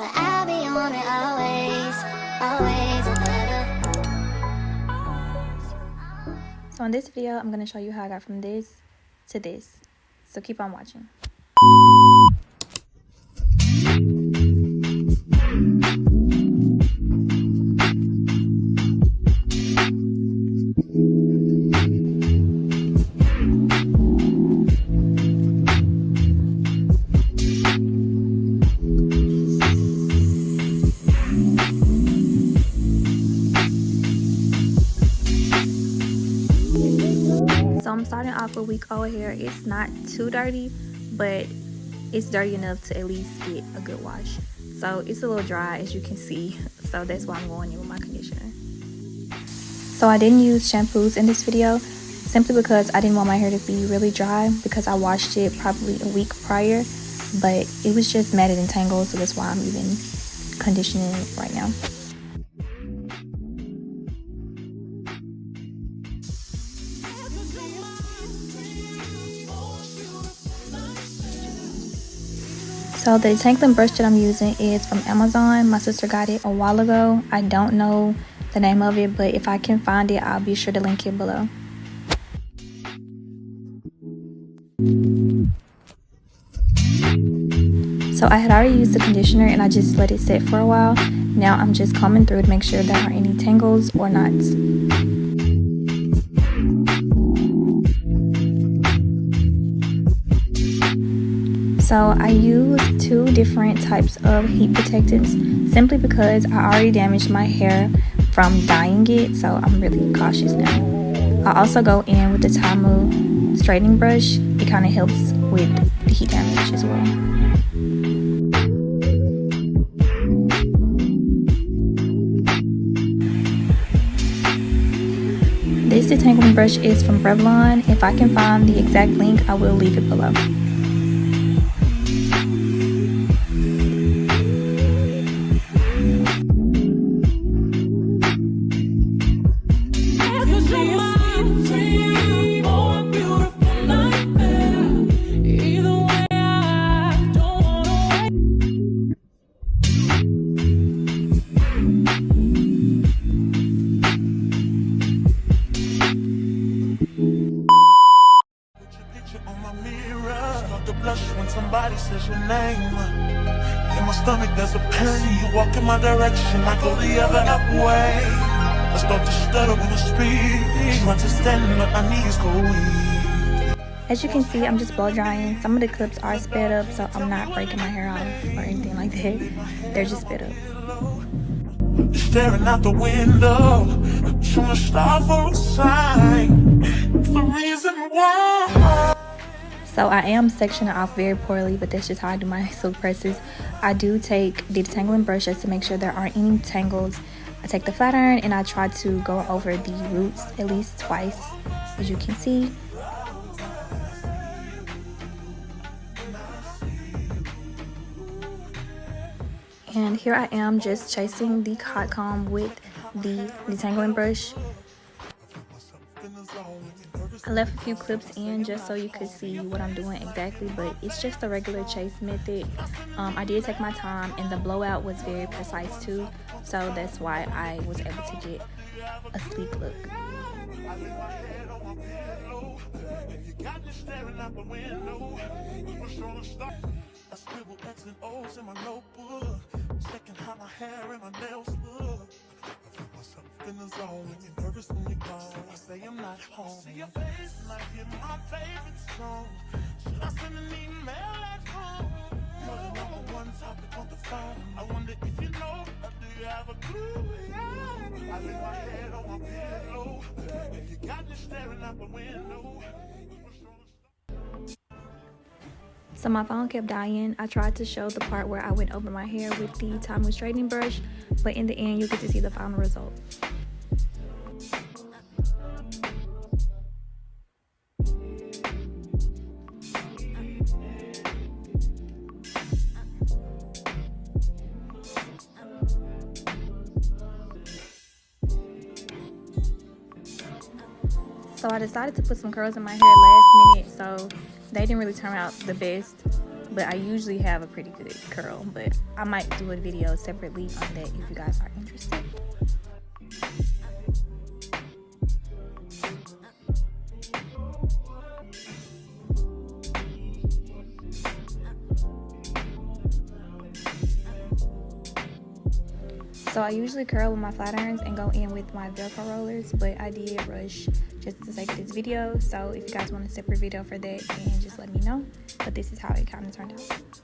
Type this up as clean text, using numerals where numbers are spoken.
but I'll be on it always, always and ever. So in this video, I'm going to show you how I got from this to this. So keep on watching. So I'm starting off with week 0 hair. It's not too dirty, but it's dirty enough to at least get a good wash. So it's a little dry, as you can see. So that's why I'm going in with my conditioner. So I didn't use shampoos in this video simply because I didn't want my hair to be really dry, because I washed it probably a week prior, but it was just matted and tangled, so that's why I'm even conditioning it right now. So the detangling brush that I'm using is from Amazon. My sister got it a while ago. I don't know the name of it, but if I can find it, I'll be sure to link it below. So I had already used the conditioner and I just let it sit for a while. Now I'm just combing through to make sure there aren't any tangles or knots. So I use 2 different types of heat protectants simply because I already damaged my hair from dyeing it, so I'm really cautious now. I also go in with the Tamu straightening brush. It kind of helps with the heat damage as well. This detangling brush is from Revlon. If I can find the exact link, I will leave it below. When somebody says your name, in my stomach there's a pain. You walk in my direction, I go the other way. I start to stutter when I speak, trying to stand but my knees go weak. As you can see, I'm just blow drying. Some of the clips are sped up, so I'm not breaking my hair off or anything like that. They're just sped up. Staring out the window, trying to stop for a sign. It's the reason why. So I am sectioning off very poorly, but that's just how I do my silk presses. I do take the detangling brush just to make sure there aren't any tangles. I take the flat iron and I try to go over the roots at least twice, as you can see. And here I am just chasing the hot comb with the detangling brush. I left a few clips in just so you could see what I'm doing exactly, but it's just a regular chase method. I did take my time and the blowout was very precise too, so that's why I was able to get a sleek look. I scribble X and O's in my notebook, checking how my hair and my nails look. I feel myself in the zone when you're nervous when you're gone. I say I'm not home. See your face and I hear my favorite song. Should I send an email at home? You're the #1 topic on the phone. I wonder if you know, or do you have a clue? I lay my head on my pillow, and you got me staring out the window. So my phone kept dying. I tried to show the part where I went over my hair with the Tamu straightening brush, but in the end you get to see the final result. So I decided to put some curls in my hair last minute, so they didn't really turn out the best. but I usually have a pretty good curl, but I might do a video separately on that if you guys are interested. So I usually curl with my flat irons and go in with my Velcro rollers, but I did rush just for the sake of this video. So if you guys want a separate video for that, then just let me know. But this is how it kind of turned out.